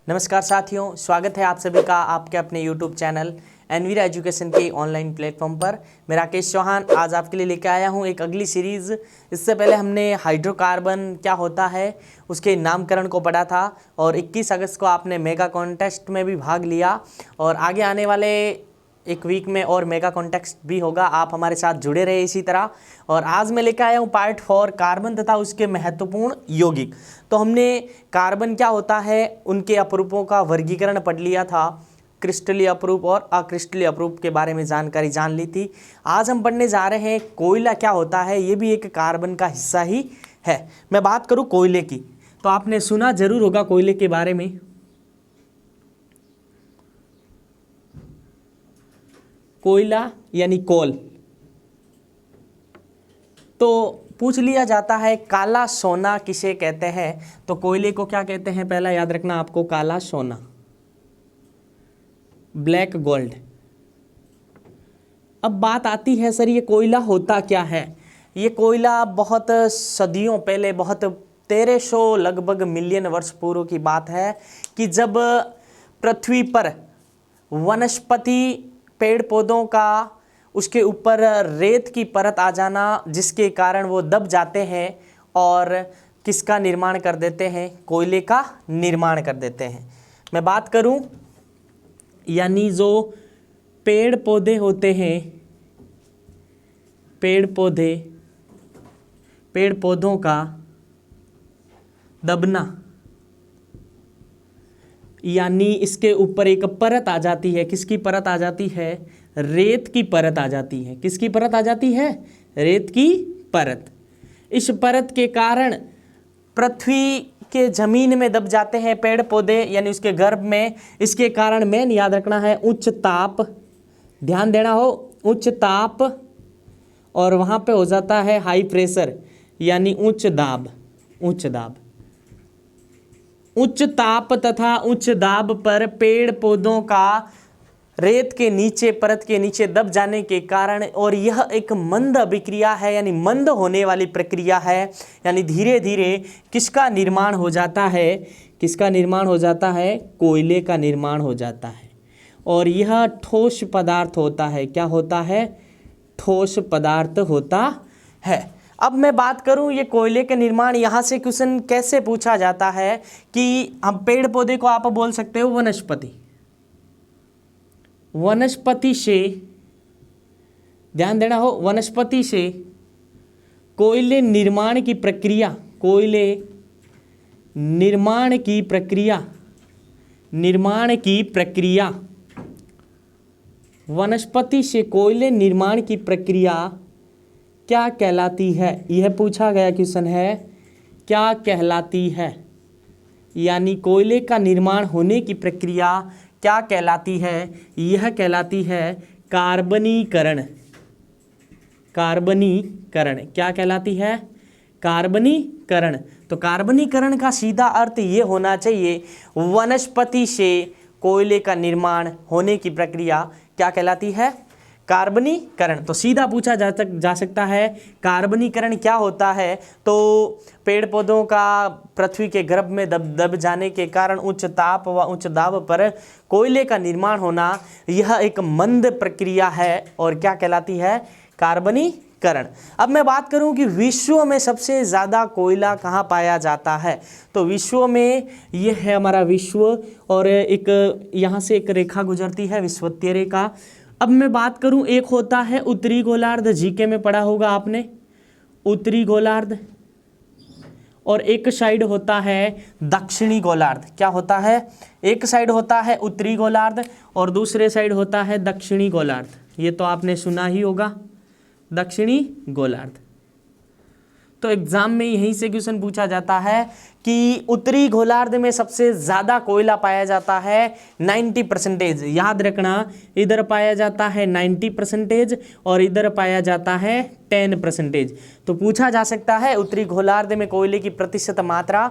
नमस्कार साथियों, स्वागत है आप सभी का आपके अपने YouTube चैनल एनवीरा एजुकेशन के ऑनलाइन प्लेटफॉर्म पर। मैं राकेश चौहान आज आपके लिए लेकर आया हूं एक अगली सीरीज़। इससे पहले हमने हाइड्रोकार्बन क्या होता है उसके नामकरण को पढ़ा था और 21 अगस्त को आपने मेगा कॉन्टेस्ट में भी भाग लिया और आगे आने वाले एक वीक में और मेगा कॉन्टेस्ट भी होगा। आप हमारे साथ जुड़े रहे इसी तरह। और आज मैं लेकर आया हूँ पार्ट 4 कार्बन तथा उसके महत्वपूर्ण यौगिक। तो हमने कार्बन क्या होता है उनके अपरूपों का वर्गीकरण पढ़ लिया था, क्रिस्टलीय अपरूप और अक्रिस्टलीय अपरूप के बारे में जानकारी जान ली थी। आज हम पढ़ने जा रहे हैं कोयला क्या होता है, ये भी एक कार्बन का हिस्सा ही है। मैं बात करूँ कोयले की तो आपने सुना जरूर होगा कोयले के बारे में। कोयला यानी कोल, तो पूछ लिया जाता है काला सोना किसे कहते हैं, तो कोयले को क्या कहते हैं पहला याद रखना आपको, काला सोना, ब्लैक गोल्ड। अब बात आती है सर ये कोयला होता क्या है। ये कोयला बहुत सदियों पहले, बहुत 1300 लगभग मिलियन वर्ष पूर्व की बात है कि जब पृथ्वी पर वनस्पति पेड़ पौधों का उसके ऊपर रेत की परत आ जाना जिसके कारण वो दब जाते हैं और किसका निर्माण कर देते हैं, कोयले का निर्माण कर देते हैं। मैं बात करूं यानी जो पेड़ पौधे होते हैं, पेड़ पौधों का दबना, यानी इसके ऊपर एक परत आ जाती है। किसकी परत आ जाती है, रेत की परत आ जाती है। किसकी परत आ जाती है, रेत की परत। इस परत के कारण पृथ्वी के जमीन में दब जाते हैं पेड़ पौधे यानी उसके गर्भ में। इसके कारण मेन याद रखना है उच्च ताप, ध्यान देना हो, उच्च ताप, और वहाँ पे हो जाता है हाई प्रेशर यानी उच्च दाब। उच्च ताप तथा उच्च दाब पर पेड़ पौधों का रेत के नीचे, परत के नीचे दब जाने के कारण, और यह एक मंद अभिक्रिया है यानी मंद होने वाली प्रक्रिया है, यानी धीरे धीरे किसका निर्माण हो जाता है, किसका निर्माण हो जाता है, कोयले का निर्माण हो जाता है। और यह ठोस पदार्थ होता है। क्या होता है, ठोस पदार्थ होता है। अब मैं बात करूं ये कोयले के निर्माण, यहाँ से क्वेश्चन कैसे पूछा जाता है कि हम पेड़ पौधे को आप बोल सकते हो वनस्पति से, ध्यान देना हो, वनस्पति से कोयले निर्माण की प्रक्रिया, वनस्पति से कोयले निर्माण की प्रक्रिया क्या कहलाती है। यह पूछा गया क्वेश्चन है, क्या कहलाती है, यानी कोयले का निर्माण होने की प्रक्रिया क्या कहलाती है। यह कहलाती है कार्बनीकरण। क्या कहलाती है, कार्बनीकरण। तो कार्बनीकरण का सीधा अर्थ ये होना चाहिए, वनस्पति से कोयले का निर्माण होने की प्रक्रिया क्या कहलाती है, कार्बनीकरण। तो सीधा पूछा जा सकता है कार्बनीकरण क्या होता है, तो पेड़ पौधों का पृथ्वी के गर्भ में दब जाने के कारण उच्च ताप व उच्च दाब पर कोयले का निर्माण होना, यह एक मंद प्रक्रिया है और क्या कहलाती है, कार्बनीकरण। अब मैं बात करूं कि विश्व में सबसे ज़्यादा कोयला कहाँ पाया जाता है, तो विश्व में यह है हमारा विश्व, और एक यहाँ से एक रेखा गुजरती है, विषुवतीय रेखा। अब मैं बात करूं एक होता है उत्तरी गोलार्ध, जीके में पढ़ा होगा आपने, उत्तरी गोलार्ध, और एक साइड होता है दक्षिणी गोलार्ध। क्या होता है, एक साइड होता है उत्तरी गोलार्ध और दूसरे साइड होता है दक्षिणी गोलार्ध। ये तो आपने सुना ही होगा, दक्षिणी गोलार्ध। तो एग्जाम में यहीं से क्वेश्चन पूछा जाता है कि उत्तरी गोलार्ध में सबसे ज़्यादा कोयला पाया जाता है 90%। याद रखना, इधर पाया जाता है 90% और इधर पाया जाता है 10%। तो पूछा जा सकता है उत्तरी गोलार्ध में कोयले की प्रतिशत मात्रा,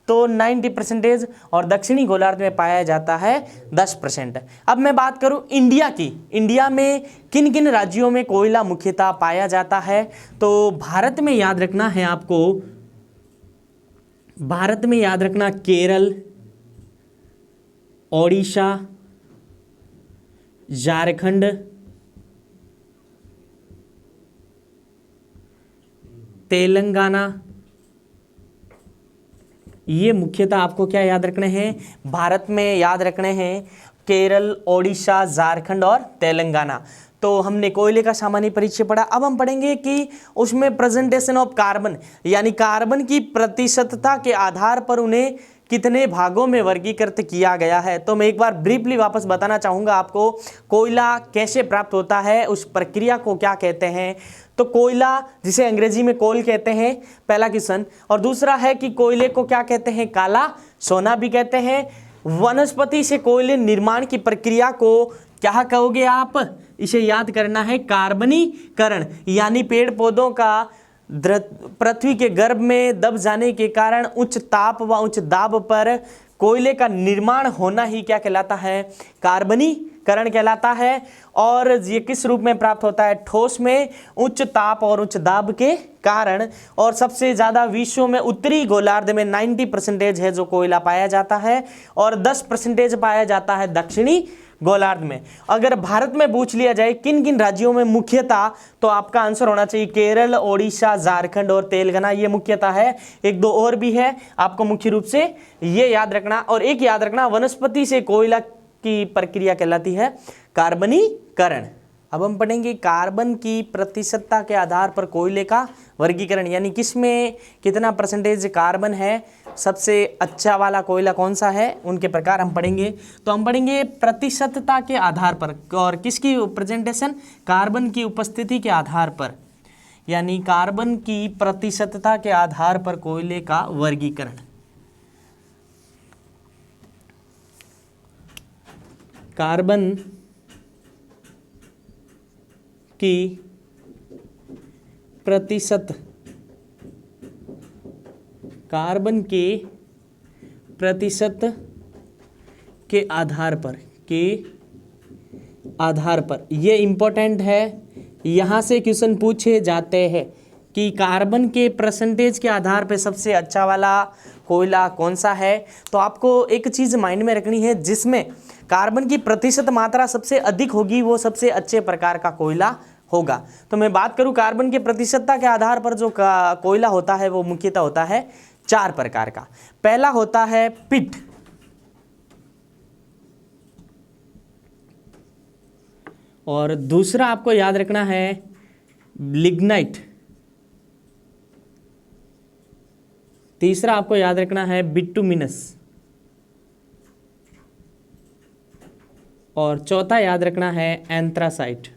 तो 90% और दक्षिणी गोलार्ध में पाया जाता है 10%। अब मैं बात करूं इंडिया की, इंडिया में किन किन राज्यों में कोयला मुख्यतः पाया जाता है, तो भारत में याद रखना है आपको, भारत में याद रखना केरल, ओडिशा, झारखंड, तेलंगाना, ये मुख्यतः आपको क्या याद रखने हैं, भारत में याद रखने हैं, केरल, ओडिशा, झारखंड और तेलंगाना। तो हमने कोयले का सामान्य परिचय पढ़ा। अब हम पढ़ेंगे कि उसमें प्रेजेंटेशन ऑफ कार्बन, यानी कार्बन की प्रतिशतता के आधार पर उन्हें कितने भागों में वर्गीकृत किया गया है। तो मैं एक बार ब्रीफली वापस बताना चाहूँगा आपको, कोयला कैसे प्राप्त होता है, उस प्रक्रिया को क्या कहते हैं। तो कोयला, जिसे अंग्रेजी में कोल कहते हैं, पहला क्वेश्चन। और दूसरा है कि कोयले को क्या कहते हैं, काला सोना भी कहते हैं। वनस्पति से कोयले निर्माण की प्रक्रिया को क्या कहोगे आप, इसे याद करना है, कार्बनीकरण। यानी पेड़ पौधों का पृथ्वी के गर्भ में दब जाने के कारण उच्च ताप व उच्च दाब पर कोयले का निर्माण होना ही क्या कहलाता है, कार्बनीकरण कहलाता है। और ये किस रूप में प्राप्त होता है, ठोस में उच्च ताप और उच्च दाब के कारण। और सबसे ज़्यादा विश्व में उत्तरी गोलार्ध में 90% है जो कोयला पाया जाता है, और 10% पाया जाता है दक्षिणी गोलार्ध में। अगर भारत में पूछ लिया जाए किन किन राज्यों में मुख्यतः, तो आपका आंसर होना चाहिए केरल, ओडिशा, झारखंड और तेलंगाना, ये मुख्यतः है। एक दो और भी है, आपको मुख्य रूप से ये याद रखना। और एक याद रखना, वनस्पति से कोयला की प्रक्रिया कहलाती है कार्बनीकरण। अब हम पढ़ेंगे कार्बन की प्रतिशतता के आधार पर कोयले का वर्गीकरण, यानी किसमें कितना परसेंटेज कार्बन है, सबसे अच्छा वाला कोयला कौन सा है, उनके प्रकार हम पढ़ेंगे। तो हम पढ़ेंगे प्रतिशतता के आधार पर, और किसकी प्रेजेंटेशन, कार्बन की उपस्थिति के आधार पर, यानी कार्बन की प्रतिशतता के आधार पर कोयले का वर्गीकरण। कार्बन की प्रतिशत, कार्बन के प्रतिशत के आधार पर, ये इम्पोर्टेंट है, यहाँ से क्वेश्चन पूछे जाते हैं कि कार्बन के परसेंटेज के आधार पे सबसे अच्छा वाला कोयला कौन सा है। तो आपको एक चीज़ माइंड में रखनी है, जिसमें कार्बन की प्रतिशत मात्रा सबसे अधिक होगी वो सबसे अच्छे प्रकार का कोयला होगा। तो मैं बात करूं कार्बन के प्रतिशतता के आधार पर जो कोयला होता है वो मुख्यतः होता है 4 प्रकार का। पहला होता है पिट, और दूसरा आपको याद रखना है लिग्नाइट, तीसरा आपको याद रखना है बिटुमिनस, और चौथा याद रखना है एंथ्रासाइट।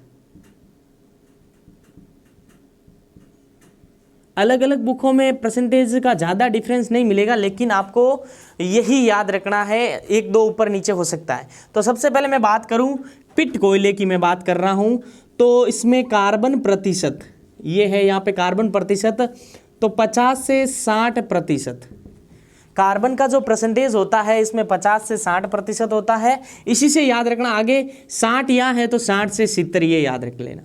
अलग अलग बुकों में परसेंटेज का ज़्यादा डिफरेंस नहीं मिलेगा, लेकिन आपको यही याद रखना है, एक दो ऊपर नीचे हो सकता है। तो सबसे पहले मैं बात करूं पिट कोयले की, मैं बात कर रहा हूं, तो इसमें कार्बन प्रतिशत, ये है यहाँ पे कार्बन प्रतिशत, तो 50 से 60% कार्बन का जो परसेंटेज होता है इसमें 50 से 60% होता है। इसी से याद रखना, आगे 60 यहाँ है तो 60 से 70 ये याद रख लेना,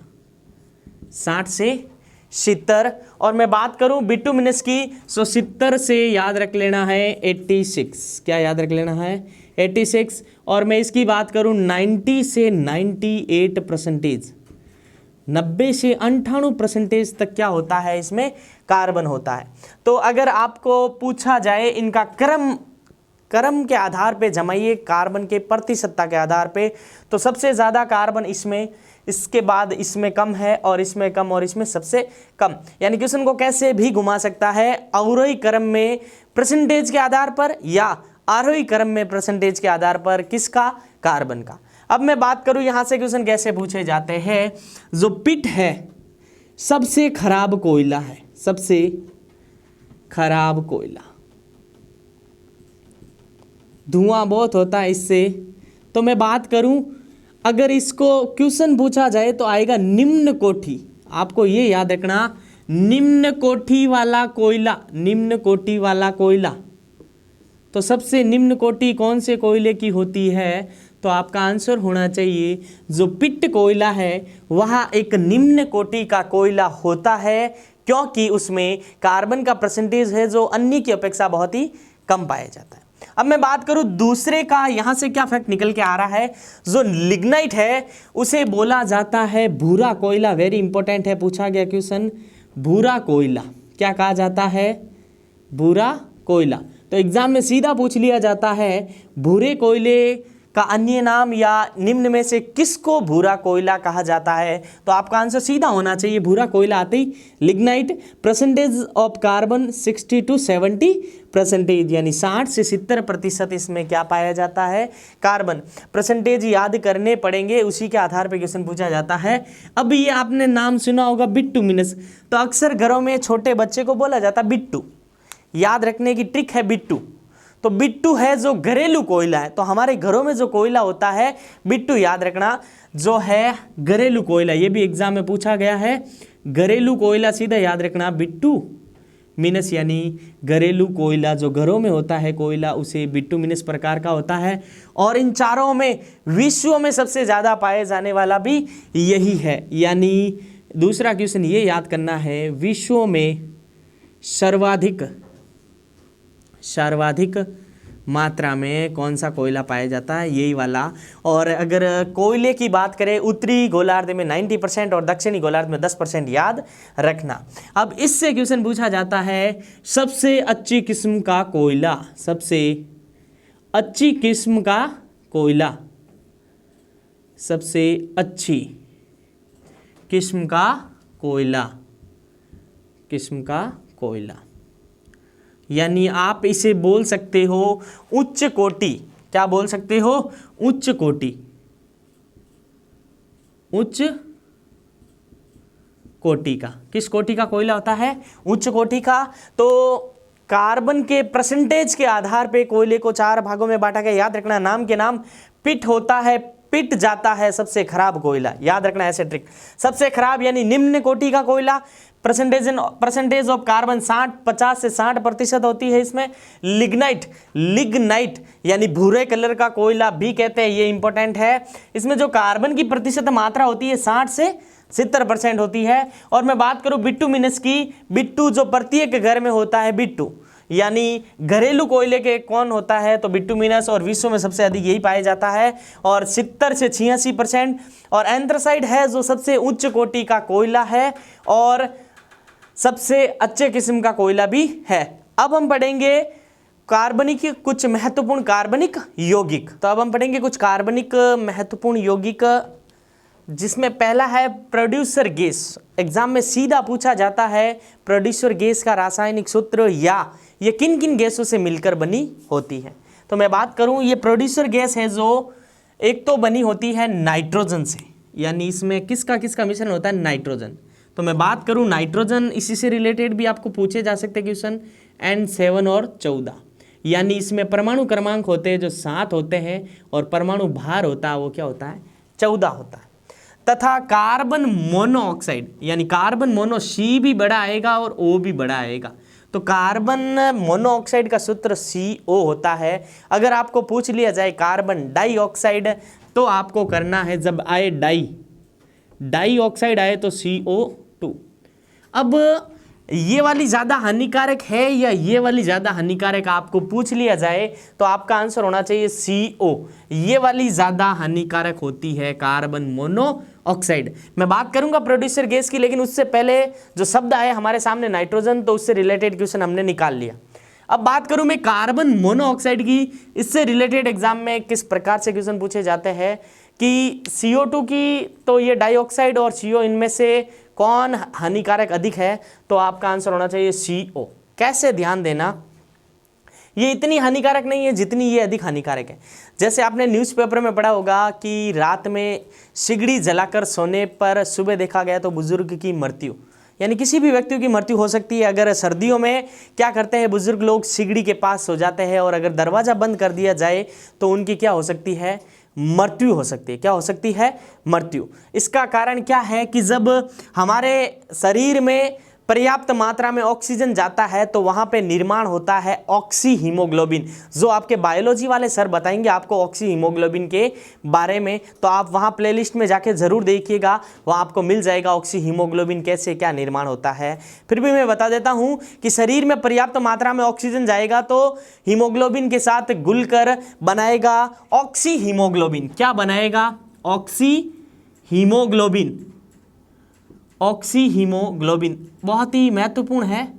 60 से 70। और मैं बात करूं बिटुमिनस की, तो 70 से याद रख लेना है 86, क्या याद रख लेना है 86। और मैं इसकी बात करूं 90 से 98%, 90 से 98% तक क्या होता है, इसमें कार्बन होता है। तो अगर आपको पूछा जाए इनका क्रम के आधार पे जमाइए, कार्बन के प्रतिशतता के आधार पे, तो सबसे ज़्यादा कार्बन इसमें, इसके बाद इसमें कम है, और इसमें कम, और इसमें सबसे कम। यानी क्वेश्चन को कैसे भी घुमा सकता है, अवरोही क्रम में परसेंटेज के आधार पर या आरोही क्रम में परसेंटेज के आधार पर, किसका, कार्बन का। अब मैं बात करूं यहां से क्वेश्चन कैसे पूछे जाते हैं। जो पिट है सबसे खराब कोयला है, सबसे खराब कोयला, धुआं बहुत होता है इससे। तो मैं बात करूं, अगर इसको क्वेश्चन पूछा जाए तो आएगा निम्न कोटि, आपको ये याद रखना, निम्न कोटि वाला कोयला, निम्न कोटि वाला कोयला। तो सबसे निम्न कोटि कौन से कोयले की होती है, तो आपका आंसर होना चाहिए जो पिट कोयला है वह एक निम्न कोटि का कोयला होता है, क्योंकि उसमें कार्बन का परसेंटेज है जो अन्य की अपेक्षा बहुत ही कम पाया जाता है। अब मैं बात करूं दूसरे का, यहां से क्या फैक्ट निकल के आ रहा है, जो लिग्नाइट है उसे बोला जाता है भूरा कोयला। वेरी इंपॉर्टेंट है, पूछा गया क्वेश्चन, भूरा कोयला क्या कहा जाता है, भूरा कोयला। तो एग्जाम में सीधा पूछ लिया जाता है भूरे कोयले का अन्य नाम या निम्न में से किसको भूरा कोयला कहा जाता है। तो आपका आंसर सीधा होना चाहिए, भूरा कोयला आते ही lignite. Percentage of carbon 60 to 70%, यानी 60 से 70% इसमें क्या पाया जाता है, कार्बन। परसेंटेज याद करने पड़ेंगे, उसी के आधार पर क्वेश्चन पूछा जाता है। अब ये आपने नाम सुना होगा बिट्टुमिनस, तो अक्सर घरों में छोटे बच्चे को बोला जाता है बिट्टू। याद रखने की ट्रिक है बिट्टू। तो बिट्टू है जो घरेलू कोयला है, तो हमारे घरों में जो कोयला होता है बिट्टू, याद रखना, जो है घरेलू कोयला। ये भी एग्जाम में पूछा गया है, घरेलू कोयला, सीधा याद रखना बिट्टू मिनस, यानी घरेलू कोयला जो घरों में होता है कोयला, उसे बिट्टू मिनस प्रकार का होता है। और इन चारों में विश्व में सबसे ज्यादा पाए जाने वाला भी यही है, यानी दूसरा क्वेश्चन ये याद करना है, विश्व में सर्वाधिक मात्रा में कौन सा कोयला पाया जाता है, यही वाला। और अगर कोयले की बात करें, उत्तरी गोलार्ध में 90% और दक्षिणी गोलार्ध में 10%, याद रखना। अब इससे क्वेश्चन पूछा जाता है सबसे अच्छी किस्म का कोयला, सबसे अच्छी किस्म का कोयला, सबसे अच्छी किस्म का कोयला, यानी आप इसे बोल सकते हो उच्च कोटि। क्या बोल सकते हो, उच्च कोटि का। किस कोटि का कोयला होता है, उच्च कोटि का। तो कार्बन के परसेंटेज के आधार पे कोयले को 4 भागों में बांटा गया, याद रखना। नाम के नाम पिट होता है, पिट जाता है सबसे खराब कोयला, याद रखना ऐसे ट्रिक। सबसे खराब यानी निम्न कोटि का कोयला, परसेंटेज ऑफ कार्बन 50 से 60% होती है इसमें। लिग्नाइट यानी भूरे कलर का कोयला भी कहते हैं, ये इंपॉर्टेंट है। इसमें जो कार्बन की प्रतिशत मात्रा होती है 60 से 70% होती है। और मैं बात करूं बिट्टुमिनस की, बिट्टू जो प्रत्येक घर में होता है, बिट्टू यानी घरेलू कोयले के कौन होता है, तो बिट्टुमिनस, और विश्व में सबसे अधिक यही पाया जाता है, और 70 से 86%। और एंथ्रासाइट है जो सबसे उच्च कोटि का कोयला है और सबसे अच्छे किस्म का कोयला भी है। अब हम पढ़ेंगे कार्बनिक, कुछ महत्वपूर्ण कार्बनिक यौगिक। तो अब हम पढ़ेंगे कुछ कार्बनिक महत्वपूर्ण यौगिक, जिसमें पहला है प्रोड्यूसर गैस। एग्जाम में सीधा पूछा जाता है प्रोड्यूसर गैस का रासायनिक सूत्र, या ये किन किन गैसों से मिलकर बनी होती है। तो मैं बात करूं, ये प्रोड्यूसर गैस है जो एक तो बनी होती है नाइट्रोजन से, यानी इसमें किसका मिश्रण होता है, नाइट्रोजन। तो मैं बात करूं नाइट्रोजन, इसी से रिलेटेड भी आपको पूछे जा सकते हैं क्वेश्चन, N7 और 14, यानी इसमें परमाणु क्रमांक होते हैं जो 7 होते हैं, और परमाणु भार होता है वो क्या होता है, 14 होता है। तथा कार्बन मोनोऑक्साइड, यानी कार्बन मोनो, C भी बड़ा आएगा और O भी बड़ा आएगा। तो कार्बन मोनोऑक्साइड का सूत्र CO होता है। अगर आपको पूछ लिया जाए कार्बन डाइऑक्साइड, तो आपको करना है, जब आए डाइऑक्साइड आए तो CO2। अब ये वाली ज़्यादा हानिकारक है या ये वाली ज़्यादा हानिकारक, आपको पूछ लिया जाए तो आपका आंसर होना चाहिए CO। ये वाली ज़्यादा हानिकारक होती है कार्बन मोनोऑक्साइड। मैं बात करूंगा प्रोड्यूसर गैस की, लेकिन उससे पहले जो शब्द आए हमारे सामने नाइट्रोजन, तो उससे रिलेटेड क्वेश्चन हमने निकाल लिया। अब बात करूं मैं कार्बन मोनोऑक्साइड की, इससे रिलेटेड एग्जाम में किस प्रकार से क्वेश्चन पूछे जाते हैं कि CO2 की, तो ये डाइऑक्साइड और CO, इनमें से कौन हानिकारक अधिक है, तो आपका आंसर होना चाहिए CO। कैसे, ध्यान देना, ये इतनी हानिकारक नहीं है जितनी ये अधिक हानिकारक है। जैसे आपने न्यूज़पेपर में पढ़ा होगा कि रात में सिगड़ी जलाकर सोने पर सुबह देखा गया तो बुजुर्ग की मृत्यु, यानी किसी भी व्यक्ति की मृत्यु हो सकती है। अगर सर्दियों में क्या करते हैं बुजुर्ग लोग, सिगड़ी के पास सो जाते हैं, और अगर दरवाज़ा बंद कर दिया जाए तो उनकी क्या हो सकती है, मृत्यु हो सकती है। क्या हो सकती है, मृत्यु। इसका कारण क्या है कि जब हमारे शरीर में पर्याप्त मात्रा में ऑक्सीजन जाता है तो वहां पे निर्माण होता है ऑक्सी हीमोग्लोबिन। जो आपके बायोलॉजी वाले सर बताएंगे आपको ऑक्सी हीमोग्लोबिन के बारे में, तो आप वहां प्लेलिस्ट में जाके जरूर देखिएगा, वहां आपको मिल जाएगा ऑक्सी हीमोग्लोबिन कैसे क्या निर्माण होता है। फिर भी मैं बता देता हूं कि शरीर में पर्याप्त मात्रा में ऑक्सीजन जाएगा तो हीमोग्लोबिन के साथ घुलकर बनाएगा ऑक्सी हीमोग्लोबिन। क्या बनाएगा? Oxy haemoglobin. ऑक्सी हीमोग्लोबिन बहुत ही महत्वपूर्ण है,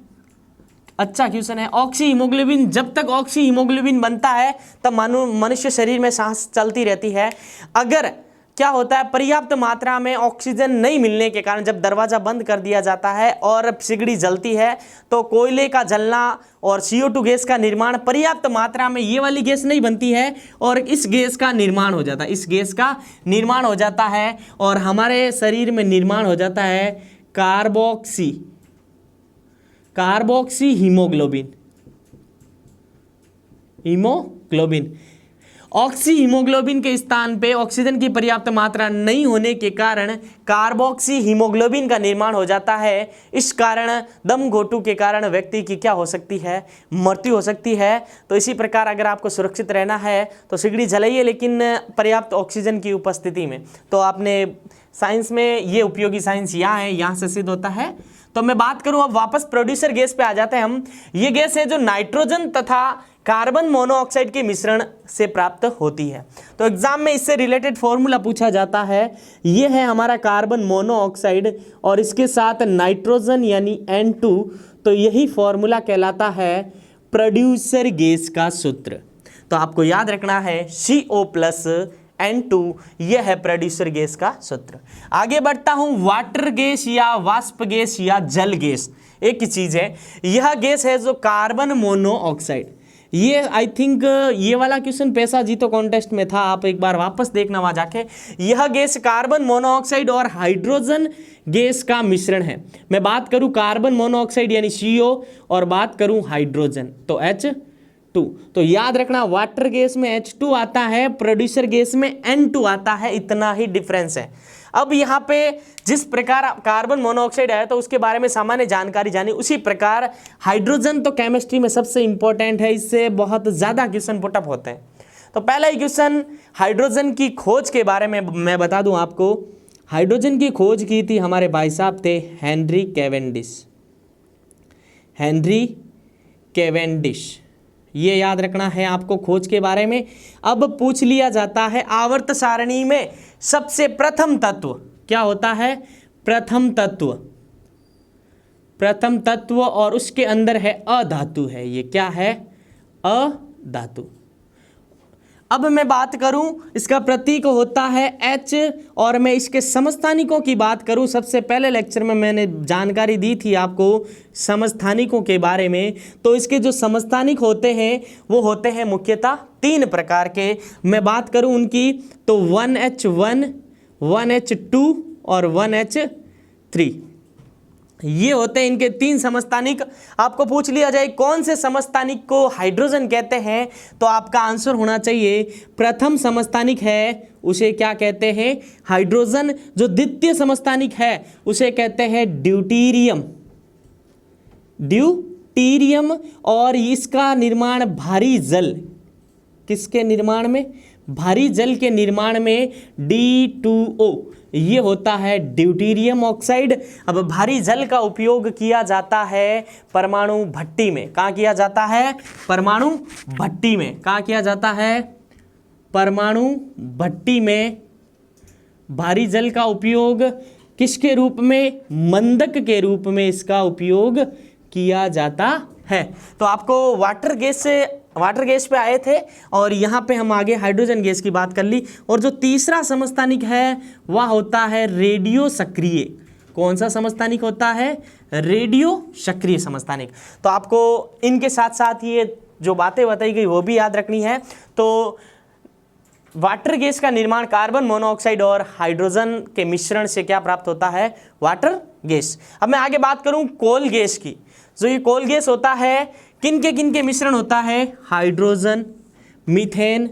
अच्छा क्वेश्चन है। ऑक्सी हीमोग्लोबिन, जब तक ऑक्सी हीमोग्लोबिन बनता है तब मनुष्य शरीर में सांस चलती रहती है। अगर क्या होता है, पर्याप्त मात्रा में ऑक्सीजन नहीं मिलने के कारण जब दरवाजा बंद कर दिया जाता है और सिगड़ी जलती है तो कोयले का जलना और CO2 गैस का निर्माण, पर्याप्त मात्रा में ये वाली गैस नहीं बनती है और इस गैस का निर्माण हो जाता है, इस गैस का निर्माण हो जाता है और हमारे शरीर में निर्माण हो जाता है कार्बोक्सी हीमोग्लोबिन। ऑक्सी हीमोग्लोबिन के स्थान पे ऑक्सीजन की पर्याप्त मात्रा नहीं होने के कारण कार्बोक्सी हीमोग्लोबिन का निर्माण हो जाता है। इस कारण दम घोटू के कारण व्यक्ति की क्या हो सकती है? मृत्यु हो सकती है। तो इसी प्रकार अगर आपको सुरक्षित रहना है तो सिगड़ी जलाइए, लेकिन पर्याप्त ऑक्सीजन की उपस्थिति में। तो आपने साइंस में ये उपयोगी साइंस यहाँ है, यहाँ से सिद्ध होता है। तो मैं बात करूं, अब वापस प्रोड्यूसर गैस पे आ जाते हैं हम। ये गैस है जो नाइट्रोजन तथा कार्बन मोनोऑक्साइड के मिश्रण से प्राप्त होती है। तो एग्जाम में इससे रिलेटेड फॉर्मूला पूछा जाता है। ये है हमारा कार्बन मोनोऑक्साइड और इसके साथ नाइट्रोजन यानी N2, तो यही फॉर्मूला कहलाता है प्रोड्यूसर गैस का सूत्र। तो आपको याद रखना है CO+N2, यह है प्रोड्यूसर गैस का सूत्र। आगे बढ़ता हूं, वाटर गैस या वाष्प गैस या जल गैस एक ही चीज है। यह गैस है जो कार्बन मोनोऑक्साइड, ये आई थिंक ये वाला क्वेश्चन पैसा जीतो कॉन्टेस्ट में था, आप एक बार वापस देखना वहां जाके। यह गैस कार्बन मोनोऑक्साइड और हाइड्रोजन गैस का मिश्रण है। मैं बात करूं कार्बन मोनोऑक्साइड यानी CO और बात करूं हाइड्रोजन तो H2। तो याद रखना वाटर गैस में H2 आता है, प्रोड्यूसर गैस में N2 आता है, इतना ही डिफरेंस है। अब यहाँ पे जिस प्रकार कार्बन मोनोऑक्साइड है तो उसके बारे में सामान्य जानकारी जानी, उसी प्रकार हाइड्रोजन तो केमिस्ट्री में सबसे इंपॉर्टेंट है, इससे बहुत ज़्यादा क्वेश्चन पुटअप होते हैं। तो पहला ही क्वेश्चन हाइड्रोजन की खोज के बारे में मैं बता दूं आपको। हाइड्रोजन की खोज की थी हमारे भाई साहब थे हेनरी कैवेंडिश। ये याद रखना है आपको खोज के बारे में। अब पूछ लिया जाता है आवर्त सारणी में सबसे प्रथम तत्व क्या होता है? प्रथम तत्व और उसके अंदर है अधातु है। ये क्या है? अधातु। अब मैं बात करूं, इसका प्रतीक होता है H और मैं इसके समस्थानिकों की बात करूं, सबसे पहले लेक्चर में मैंने जानकारी दी थी आपको समस्थानिकों के बारे में। तो इसके जो समस्थानिक होते हैं वो होते हैं मुख्यतः 3 प्रकार के। मैं बात करूं उनकी तो 1H1, 1H2 और 1H3, ये होते हैं इनके 3 समस्थानिक। आपको पूछ लिया जाए कौन से समस्थानिक को हाइड्रोजन कहते हैं तो आपका आंसर होना चाहिए प्रथम समस्थानिक है उसे क्या कहते हैं? हाइड्रोजन। जो द्वितीय समस्थानिक है उसे कहते हैं ड्यूटीरियम और इसका निर्माण भारी जल, किसके निर्माण में? भारी जल के निर्माण में D2O, ये होता है ड्यूटीरियम ऑक्साइड। अब भारी जल का उपयोग किया जाता है परमाणु भट्टी में। कहाँ किया जाता है? परमाणु भट्टी में। कहाँ किया जाता है? परमाणु भट्टी में। भारी जल का उपयोग किसके रूप में? मंदक के रूप में इसका उपयोग किया जाता है। तो आपको वाटर गैस पे आए थे और यहाँ पे हम आगे हाइड्रोजन गैस की बात कर ली। और जो तीसरा समस्थानिक है वह होता है रेडियो सक्रिय। कौन सा समस्थानिक होता है? रेडियो सक्रिय समस्थानिक। तो आपको इनके साथ साथ ये जो बातें बताई गई वो भी याद रखनी है। तो वाटर गैस का निर्माण कार्बन मोनोऑक्साइड और हाइड्रोजन के मिश्रण से क्या प्राप्त होता है? Water gas. अब मैं आगे बात करूं कोल गैस की। जो ये कोल गैस होता है किन के मिश्रण होता है? हाइड्रोजन, मीथेन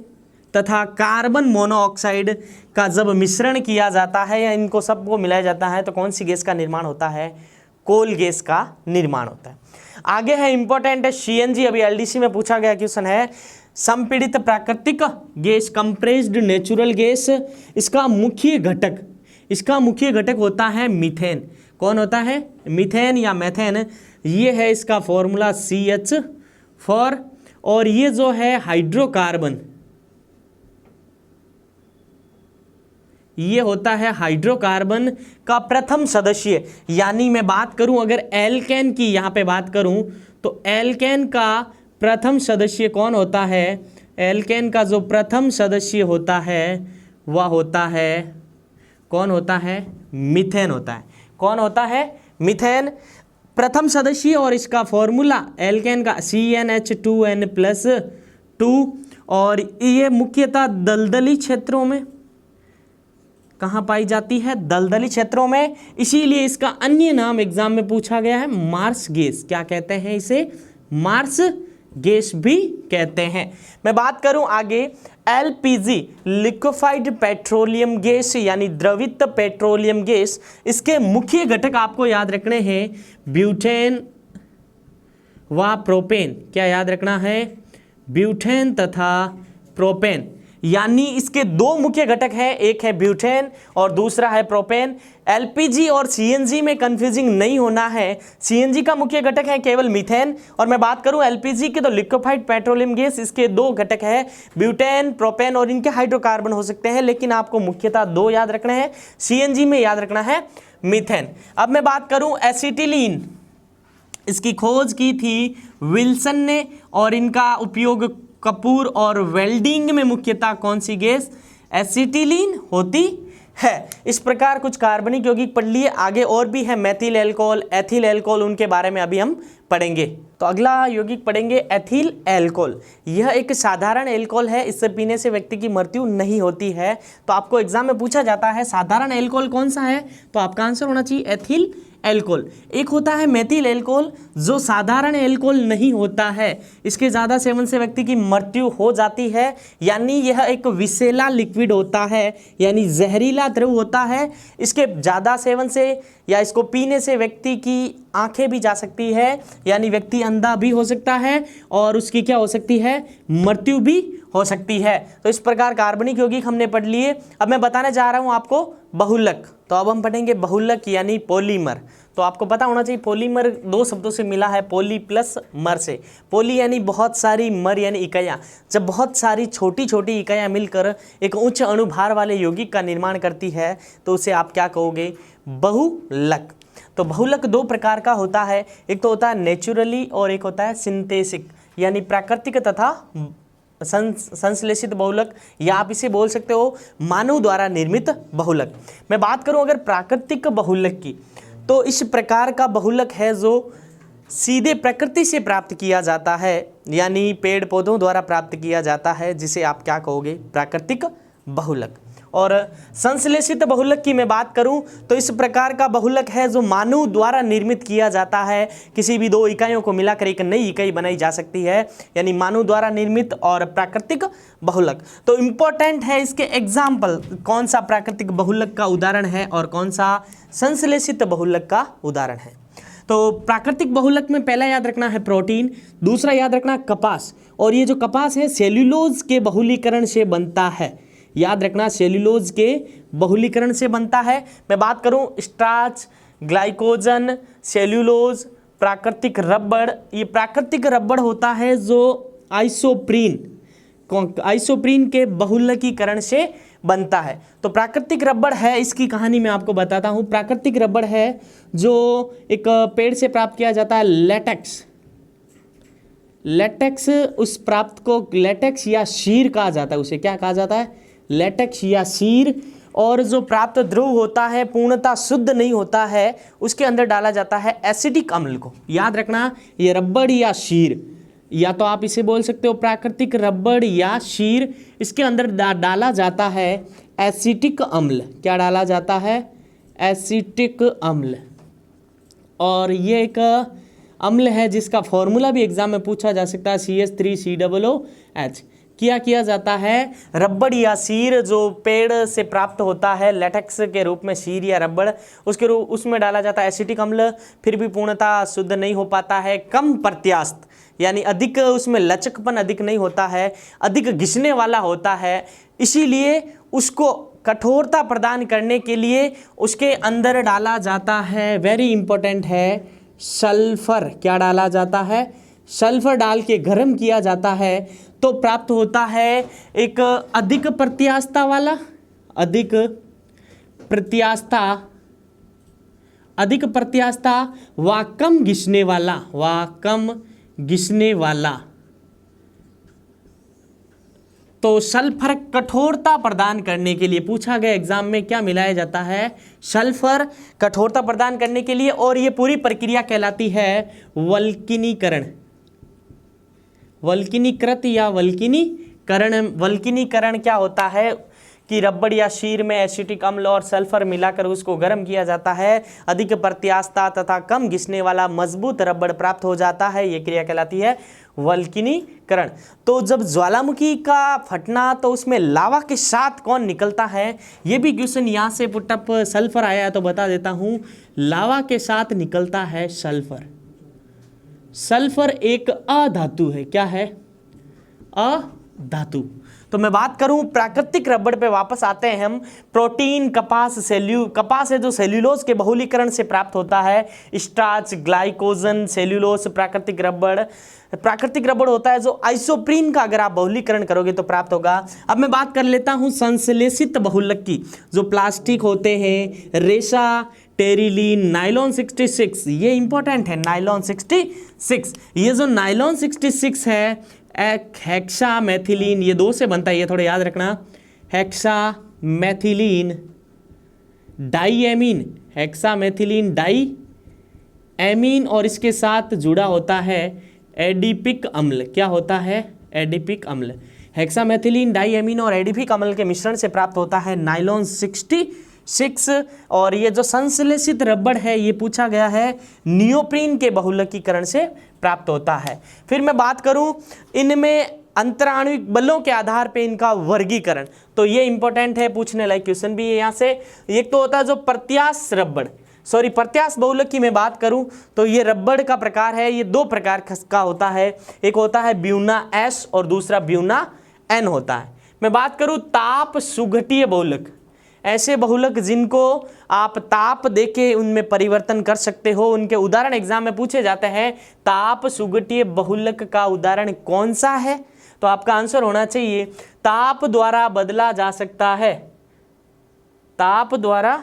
तथा कार्बन मोनोऑक्साइड का जब मिश्रण किया जाता है या इनको सबको मिलाया जाता है तो कौन सी गैस का निर्माण होता है? कोल गैस का निर्माण होता है। आगे है इंपॉर्टेंट है CNG, अभी LDC में पूछा गया क्वेश्चन है। संपीड़ित प्राकृतिक गैस, कंप्रेस्ड नेचुरल गैस, इसका मुख्य घटक होता है मीथेन। कौन होता है? मीथेन या मेथेन। ये है इसका फॉर्मूला CH4। और ये जो है हाइड्रोकार्बन, ये होता है हाइड्रोकार्बन का प्रथम सदस्य। यानी मैं बात करूं अगर एल्केन की यहां पे बात करूं तो एल्केन का प्रथम सदस्य कौन होता है? एल्केन का जो प्रथम सदस्य होता है वह होता है, कौन होता है? मीथेन होता है। कौन होता है? मीथेन प्रथम सदस्य। और इसका फॉर्मूला एल्केन का CnH2n+2। और ये मुख्यतः दलदली क्षेत्रों में कहाँ पाई जाती है? दलदली क्षेत्रों में। इसीलिए इसका अन्य नाम एग्जाम में पूछा गया है मार्स गैस। क्या कहते हैं इसे? मार्स गैस भी कहते हैं। मैं बात करूं आगे LPG, लिक्विफाइड पेट्रोलियम गैस यानी द्रवित पेट्रोलियम गैस। इसके मुख्य घटक आपको याद रखने हैं, ब्यूटेन व प्रोपेन। क्या याद रखना है? ब्यूटेन तथा प्रोपेन। यानी इसके दो मुख्य घटक हैं, एक है ब्यूटेन और दूसरा है प्रोपेन। LPG और CNG में कंफ्यूजिंग नहीं होना है। CNG का मुख्य घटक है केवल मीथेन। और मैं बात करूं LPG की तो लिक्विफाइड पेट्रोलियम गैस, इसके दो घटक है ब्यूटेन, प्रोपेन और इनके हाइड्रोकार्बन हो सकते हैं, लेकिन आपको मुख्यतः दो याद रखना है। CNG में याद रखना है मीथेन। अब मैं बात करूं एसिटिलीन, इसकी खोज की थी विल्सन ने और इनका उपयोग कपूर और वेल्डिंग में मुख्यतः कौन सी गैस? एसिटिलीन होती है। इस प्रकार कुछ कार्बनिक यौगिक पढ़ लिए। आगे और भी है, मेथिल एल्कोहल, एथिल एल्कोहल, उनके बारे में अभी हम पढ़ेंगे। तो अगला यौगिक पढ़ेंगे एथिल एल्कोहल। यह एक साधारण एल्कोहल है, इससे पीने से व्यक्ति की मृत्यु नहीं होती है। तो आपको एग्जाम में पूछा जाता है साधारण एल्कोहल कौन सा है, तो आपका आंसर होना चाहिए एथिल एल्कोहल। एक होता है मेथिल एल्कोहल जो साधारण एल्कोहल नहीं होता है, इसके ज़्यादा सेवन से व्यक्ति की मृत्यु हो जाती है। यानी यह एक विषैला लिक्विड होता है, यानी जहरीला द्रव होता है। इसके ज़्यादा सेवन से या इसको पीने से व्यक्ति की आंखें भी जा सकती है, यानी व्यक्ति अंधा भी हो सकता है और उसकी क्या हो सकती है? मृत्यु भी हो सकती है। तो इस प्रकार कार्बनिक यौगिक हमने पढ़ लिए। अब मैं बताने जा रहा हूं आपको बहुलक। तो अब हम पढ़ेंगे बहुलक यानी पॉलीमर। तो आपको पता होना चाहिए पॉलीमर दो शब्दों से मिला है, पॉली प्लस मर से। पॉली यानी बहुत सारी, मर यानी इकाइयाँ। जब बहुत सारी छोटी छोटी इकाइयाँ मिलकर एक उच्च अणुभार वाले यौगिक का निर्माण करती है तो उसे आप क्या कहोगे? बहुलक। तो बहुलक दो प्रकार का होता है, एक तो होता है नेचुरली और एक होता है सिंथेटिक यानी प्राकृतिक तथा संश्लेषित बहुलक, या आप इसे बोल सकते हो मानव द्वारा निर्मित बहुलक। मैं बात करूं अगर प्राकृतिक बहुलक की, तो इस प्रकार का बहुलक है जो सीधे प्रकृति से प्राप्त किया जाता है, यानी पेड़ पौधों द्वारा प्राप्त किया जाता है, जिसे आप क्या कहोगे? प्राकृतिक बहुलक। और संश्लेषित बहुलक की मैं बात करूं तो इस प्रकार का बहुलक है जो मानव द्वारा निर्मित किया जाता है। किसी भी दो इकाइयों को मिलाकर एक नई इकाई बनाई जा सकती है, यानी मानव द्वारा निर्मित और प्राकृतिक बहुलक। तो इम्पोर्टेंट है इसके एग्जाम्पल, कौन सा प्राकृतिक बहुलक का उदाहरण है और कौन सा संश्लेषित बहुलक का उदाहरण है। तो प्राकृतिक बहुलक में पहला याद रखना है प्रोटीन, दूसरा याद रखना कपास। और ये जो कपास है सेल्यूलोज के बहुलीकरण से बनता है। याद रखना सेल्यूलोज के बहुलीकरण से बनता है। मैं बात करूं स्टार्च, ग्लाइकोजन, सेल्यूलोज, प्राकृतिक रबड़। ये प्राकृतिक रबड़ होता है जो आइसोप्रीन के बहुलकीकरण से बनता है। तो प्राकृतिक रबड़ है, इसकी कहानी मैं आपको बताता हूँ। प्राकृतिक रबड़ है जो एक पेड़ से प्राप्त किया जाता है, लेटेक्स। उस प्राप्त को लेटेक्स या शीर कहा जाता है, उसे क्या कहा जाता है? लेटेक्स या शीर। और जो प्राप्त ध्रुव होता है पूर्णतः शुद्ध नहीं होता है, उसके अंदर डाला जाता है एसिटिक अम्ल को। याद रखना ये रबड़ या शीर, या तो आप इसे बोल सकते हो प्राकृतिक रबड़ या शीर, इसके अंदर डाला जाता है एसिटिक अम्ल। क्या डाला जाता है? एसिटिक अम्ल। और ये एक अम्ल है जिसका फॉर्मूला भी एग्जाम में पूछा जा सकता है, CH3COOH। किया जाता है। रबड़ या शीर जो पेड़ से प्राप्त होता है लेटेक्स के रूप में, शीर या रबड़, उसके रूप उसमें डाला जाता है एसिटिक अम्ल, फिर भी पूर्णतः शुद्ध नहीं हो पाता है। कम प्रत्यास्थ यानी अधिक उसमें लचकपन अधिक नहीं होता है, अधिक घिसने वाला होता है, इसीलिए उसको कठोरता प्रदान करने के लिए उसके अंदर डाला जाता है, वेरी इंपॉर्टेंट है, सल्फर। क्या डाला जाता है? सल्फर डाल के गर्म किया जाता है तो प्राप्त होता है एक अधिक प्रत्यास्थता वाला, अधिक प्रत्यास्थता व कम घिसने वाला, तो सल्फर कठोरता प्रदान करने के लिए पूछा गया एग्जाम में क्या मिलाया जाता है? सल्फर कठोरता प्रदान करने के लिए, और ये पूरी प्रक्रिया कहलाती है वल्किनीकरण, वल्किनीकृत या वल्किनीकरण। वल्किनीकरण क्या होता है कि रबड़ या शीर में एसिटिक अम्ल और सल्फर मिलाकर उसको गर्म किया जाता है, अधिक प्रत्यास्थता तथा कम घिसने वाला मजबूत रबड़ प्राप्त हो जाता है, ये क्रिया कहलाती है वल्किनीकरण। तो जब ज्वालामुखी का फटना तो उसमें लावा के साथ कौन निकलता है? ये भी क्वेश्चन यहाँ से पुटअप, सल्फर आया है तो बता देता हूँ, लावा के साथ निकलता है सल्फर। सल्फर एक अधातु है, क्या है? अधातु। तो मैं बात करूं प्राकृतिक रबड़ पे वापस आते हैं हम। प्रोटीन, कपास है जो सेल्यूलोज के बहुलीकरण से प्राप्त होता है, स्टार्च, ग्लाइकोजन, सेल्यूलोज प्राकृतिक रबड़ होता है जो आइसोप्रीन का अगर आप बहुलीकरण करोगे तो प्राप्त होगा। अब मैं बात कर लेता हूं संश्लेषित बहुलक की, जो प्लास्टिक होते हैं, रेशा, टेरिलीन, नाइलॉन 66, ये इंपॉर्टेंट है, नाइलॉन 66। ये जो नाइलॉन 66 है हेक्सामेथिलीन, ये दो से बनता है, ये थोड़ा याद रखना, हेक्सामेथिलीन डाईएमीन, हेक्सामेथिलीन डाईएमीन, और इसके साथ जुड़ा होता है एडिपिक अम्ल। क्या होता है? एडिपिक अम्ल। हेक्सामेथिलीन डाईएमीन और एडिपिक अम्ल के मिश्रण से प्राप्त होता है नाइलॉन 66। और ये जो संश्लेषित रबड़ है ये पूछा गया है नियोप्रीन के बहुलकीकरण से प्राप्त होता है। फिर मैं बात करूं इनमें अंतराणुविक बलों के आधार पे इनका वर्गीकरण, तो ये इंपॉर्टेंट है, पूछने लायक क्वेश्चन भी है यहाँ से। एक तो होता है जो प्रत्यास्थ बहुलक की मैं बात करूं तो ये रबड़ का प्रकार है, ये दो प्रकार का होता है, एक होता है ब्यूना एस और दूसरा ब्यूना एन होता है। मैं बात करूं ताप सुघटीय बहुलक, ऐसे बहुलक जिनको आप ताप देके उनमें परिवर्तन कर सकते हो, उनके उदाहरण एग्जाम में पूछे जाते हैं। ताप सुघटीय बहुलक का उदाहरण कौन सा है? तो आपका आंसर होना चाहिए ताप द्वारा बदला जा सकता है, ताप द्वारा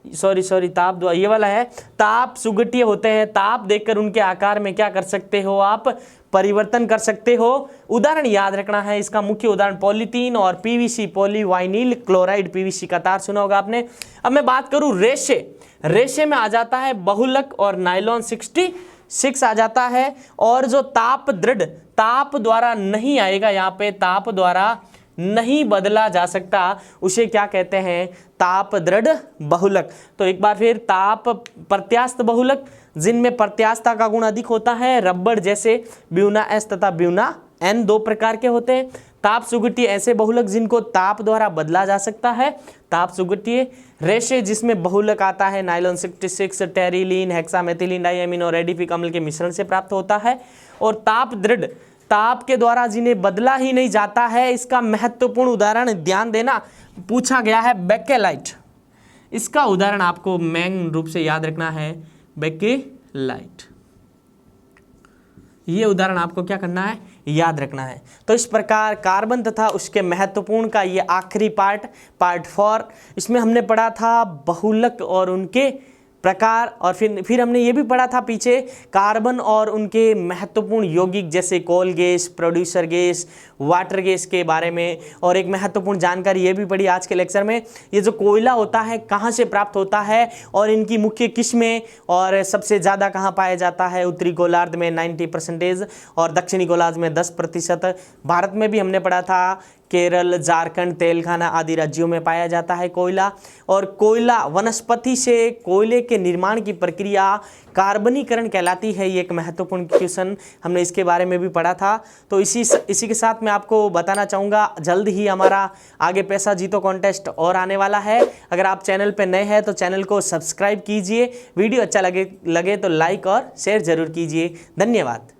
ये वाला है, ताप सुघटीय होते हैं, ताप देकर उनके आकार में क्या कर सकते हो आप? परिवर्तन कर सकते हो। उदाहरण याद रखना है, इसका मुख्य उदाहरण पॉलीथीन और पीवीसी, पॉलीवाइनिल क्लोराइड, पीवीसी का तार सुना होगा आपने। अब मैं बात करूं रेशे में आ जाता है बहुलक और नाइलॉन 66 आ जाता है, और जो ताप द्वारा नहीं आएगा, यहाँ पे ताप द्वारा नहीं बदला जा सकता, उसे क्या कहते हैं? ताप दृढ़ बहुलक। तो एक बार फिर, ताप प्रत्यास्थ बहुलक जिनमें प्रत्यास्थता का गुण अधिक होता है, रबड़ जैसे ब्यूना एस तथा ब्यूना एन दो प्रकार के होते हैं। ताप सुघटीय ऐसे बहुलक जिनको ताप द्वारा बदला जा सकता है, ताप सुघटीय। रेशे जिसमें बहुलक आता है नाइलॉन 66, टेरिलीन, हेक्सामेथिलीन डाईएमीन और एडिपिक अम्ल के मिश्रण से प्राप्त होता है। और ताप दृढ़, ताप के द्वारा जिन्हें बदला ही नहीं जाता है, इसका महत्वपूर्ण उदाहरण ध्यान देना पूछा गया है बेकेलाइट। इसका उदाहरण आपको मेन रूप से याद रखना है, बेकेलाइट। ये उदाहरण आपको क्या करना है? याद रखना है। तो इस प्रकार कार्बन तथा उसके महत्वपूर्ण का ये आखिरी पार्ट 4, इसमें हमने पढ़ा था बहुलक और उनके प्रकार, और फिर हमने ये भी पढ़ा था पीछे कार्बन और उनके महत्वपूर्ण यौगिक जैसे coal gas, producer gas, water gas के बारे में। और एक महत्वपूर्ण जानकारी ये भी पढ़ी आज के लेक्चर में, ये जो कोयला होता है कहाँ से प्राप्त होता है और इनकी मुख्य किस्में, और सबसे ज़्यादा कहाँ पाया जाता है? उत्तरी गोलार्ध में 90% और दक्षिणी गोलार्ध में 10%। भारत में भी हमने पढ़ा था केरल, झारखंड, तेलंगाना आदि राज्यों में पाया जाता है कोयला। और कोयला वनस्पति से कोयले के निर्माण की प्रक्रिया कार्बनीकरण कहलाती है। ये एक महत्वपूर्ण क्वेश्चन हमने इसके बारे में भी पढ़ा था। तो इसी के साथ मैं आपको बताना चाहूँगा, जल्द ही हमारा आगे पैसा जीतो कॉन्टेस्ट और आने वाला है। अगर आप चैनल पर नए हैं तो चैनल को सब्सक्राइब कीजिए, वीडियो अच्छा लगे तो लाइक और शेयर जरूर कीजिए। धन्यवाद।